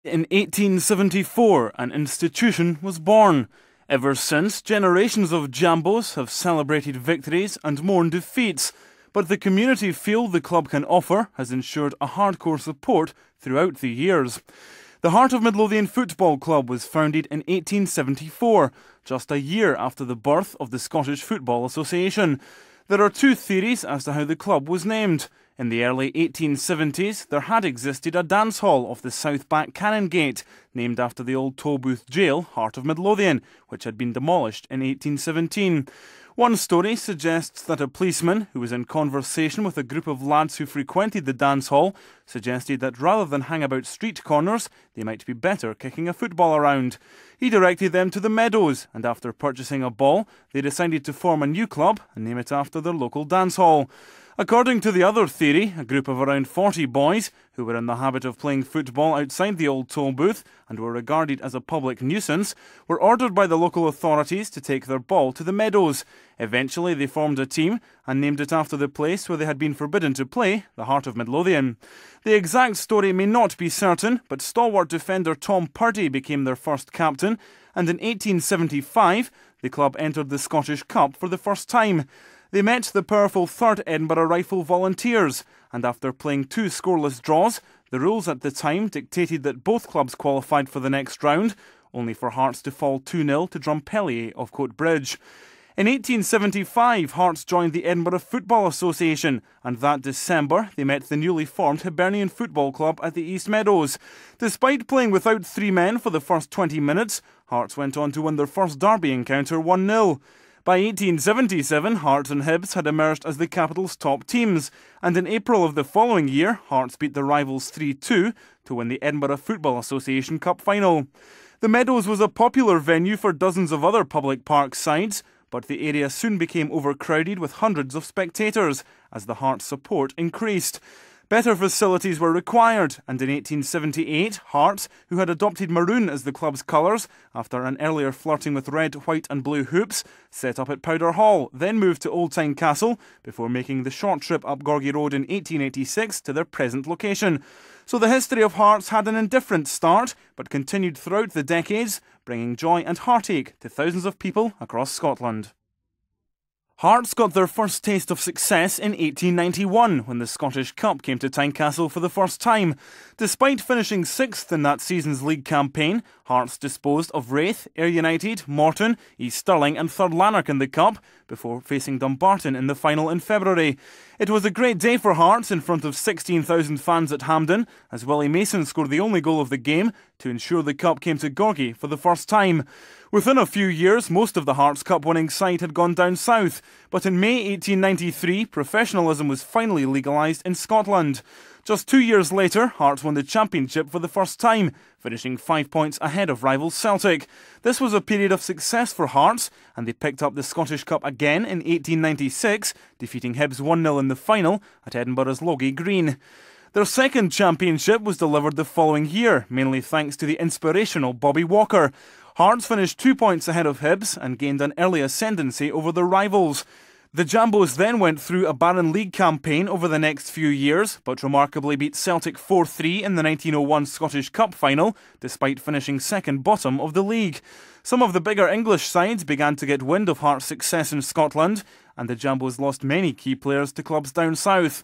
In 1874, an institution was born. Ever since, generations of Jambos have celebrated victories and mourned defeats, but the community feel the club can offer has ensured a hardcore support throughout the years. The Heart of Midlothian Football Club was founded in 1874, just a year after the birth of the Scottish Football Association. There are two theories as to how the club was named. In the early 1870s, there had existed a dance hall off the south back Canongate, named after the old Tolbooth jail, Heart of Midlothian, which had been demolished in 1817. One story suggests that a policeman, who was in conversation with a group of lads who frequented the dance hall, suggested that rather than hang about street corners, they might be better kicking a football around. He directed them to the Meadows, and after purchasing a ball, they decided to form a new club and name it after their local dance hall. According to the other theory, a group of around 40 boys, who were in the habit of playing football outside the old toll booth and were regarded as a public nuisance, were ordered by the local authorities to take their ball to the Meadows. Eventually they formed a team and named it after the place where they had been forbidden to play, the Heart of Midlothian. The exact story may not be certain, but stalwart defender Tom Purdy became their first captain, and in 1875 the club entered the Scottish Cup for the first time. They met the powerful 3rd Edinburgh Rifle Volunteers, and after playing 2 scoreless draws, the rules at the time dictated that both clubs qualified for the next round, only for Hearts to fall 2-0 to Drumpellier of Coatbridge. In 1875, Hearts joined the Edinburgh Football Association, and that December they met the newly formed Hibernian Football Club at the East Meadows. Despite playing without 3 men for the first 20 minutes, Hearts went on to win their first derby encounter 1-0. By 1877, Hearts and Hibs had emerged as the capital's top teams, and in April of the following year, Hearts beat the rivals 3-2 to win the Edinburgh Football Association Cup final. The Meadows was a popular venue for dozens of other public park sides, but the area soon became overcrowded with hundreds of spectators as the Hearts' support increased. Better facilities were required, and in 1878, Hearts, who had adopted maroon as the club's colours after an earlier flirting with red, white and blue hoops, set up at Powder Hall, then moved to Old Tynecastle before making the short trip up Gorgie Road in 1886 to their present location. So the history of Hearts had an indifferent start, but continued throughout the decades, bringing joy and heartache to thousands of people across Scotland. Hearts got their first taste of success in 1891 when the Scottish Cup came to Tynecastle for the first time. Despite finishing 6th in that season's league campaign, Hearts disposed of Raith, Ayr United, Morton, East Stirling and 3rd Lanark in the Cup before facing Dumbarton in the final in February. It was a great day for Hearts in front of 16,000 fans at Hampden as Willie Mason scored the only goal of the game to ensure the Cup came to Gorgie for the first time. Within a few years, most of the Hearts Cup winning side had gone down south, but in May 1893, professionalism was finally legalised in Scotland. Just 2 years later, Hearts won the championship for the first time, finishing 5 points ahead of rivals Celtic. This was a period of success for Hearts, and they picked up the Scottish Cup again in 1896, defeating Hibs 1-0 in the final at Edinburgh's Logie Green. Their second championship was delivered the following year, mainly thanks to the inspirational Bobby Walker. Hearts finished 2 points ahead of Hibs and gained an early ascendancy over their rivals. The Jambos then went through a barren league campaign over the next few years, but remarkably beat Celtic 4-3 in the 1901 Scottish Cup final, despite finishing second bottom of the league. Some of the bigger English sides began to get wind of Hearts' success in Scotland, and the Jambos lost many key players to clubs down south.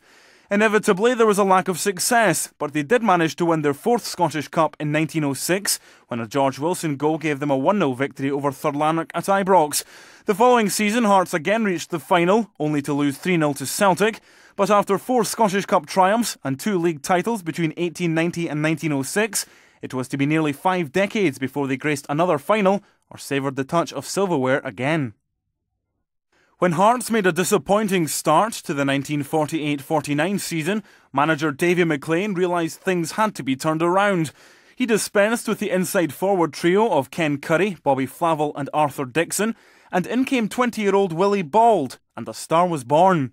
Inevitably, there was a lack of success, but they did manage to win their 4th Scottish Cup in 1906, when a George Wilson goal gave them a 1-0 victory over 3rd Lanark at Ibrox. The following season, Hearts again reached the final, only to lose 3-0 to Celtic, but after 4 Scottish Cup triumphs and 2 league titles between 1890 and 1906, it was to be nearly 5 decades before they graced another final or savoured the touch of silverware again. When Hearts made a disappointing start to the 1948-49 season, manager Davy McLean realised things had to be turned around. He dispensed with the inside forward trio of Ken Curry, Bobby Flavel and Arthur Dixon, and in came 20-year-old Willie Bald, and a star was born.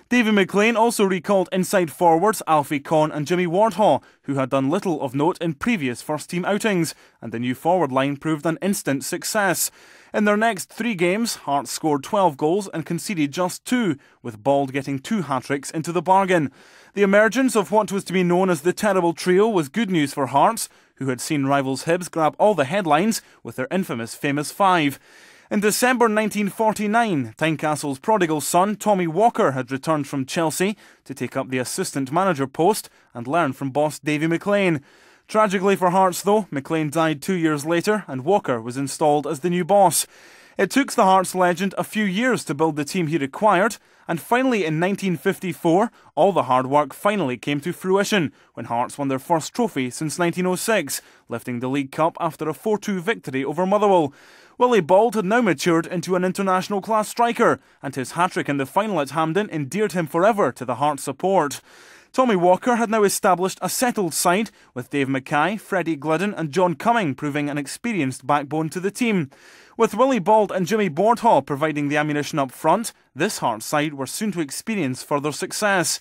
Davy McLean also recalled inside forwards Alfie Conn and Jimmy Wardhaw, who had done little of note in previous first-team outings, and the new forward line proved an instant success. In their next 3 games, Hearts scored 12 goals and conceded just 2, with Bald getting 2 hat-tricks into the bargain. The emergence of what was to be known as the Terrible Trio was good news for Hearts, who had seen rivals Hibs grab all the headlines with their infamous Famous Five. In December 1949, Tynecastle's prodigal son Tommy Walker had returned from Chelsea to take up the assistant manager post and learn from boss Davy McLean. Tragically for Hearts though, McLean died 2 years later and Walker was installed as the new boss. It took the Hearts legend a few years to build the team he required, and finally in 1954, all the hard work finally came to fruition when Hearts won their first trophy since 1906, lifting the League Cup after a 4-2 victory over Motherwell. Willie Bald had now matured into an international class striker, and his hat-trick in the final at Hampden endeared him forever to the Hearts support. Tommy Walker had now established a settled side, with Dave Mackay, Freddie Glidden and John Cumming proving an experienced backbone to the team. With Willie Bald and Jimmy Boardhaw providing the ammunition up front, this Hearts side were soon to experience further success.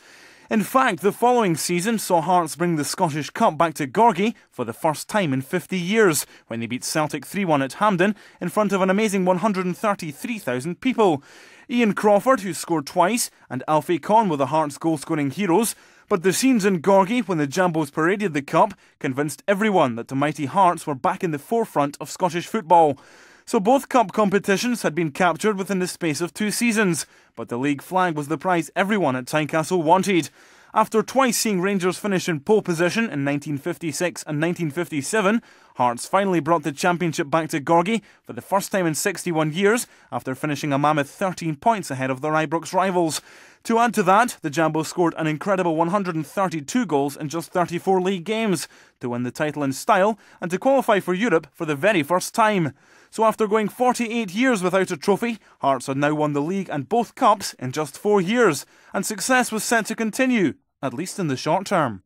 In fact, the following season saw Hearts bring the Scottish Cup back to Gorgie for the first time in 50 years, when they beat Celtic 3-1 at Hampden in front of an amazing 133,000 people. Ian Crawford, who scored twice, and Alfie Conn were the Hearts goal-scoring heroes, but the scenes in Gorgie when the Jambos paraded the Cup convinced everyone that the mighty Hearts were back in the forefront of Scottish football. So both Cup competitions had been captured within the space of 2 seasons, but the league flag was the prize everyone at Tynecastle wanted. After twice seeing Rangers finish in pole position in 1956 and 1957, Hearts finally brought the championship back to Gorgie for the first time in 61 years after finishing a mammoth 13 points ahead of their Ibrox rivals. To add to that, the Jambos scored an incredible 132 goals in just 34 league games to win the title in style and to qualify for Europe for the very first time. So after going 48 years without a trophy, Hearts had now won the league and both cups in just 4 years, and success was set to continue, at least in the short term.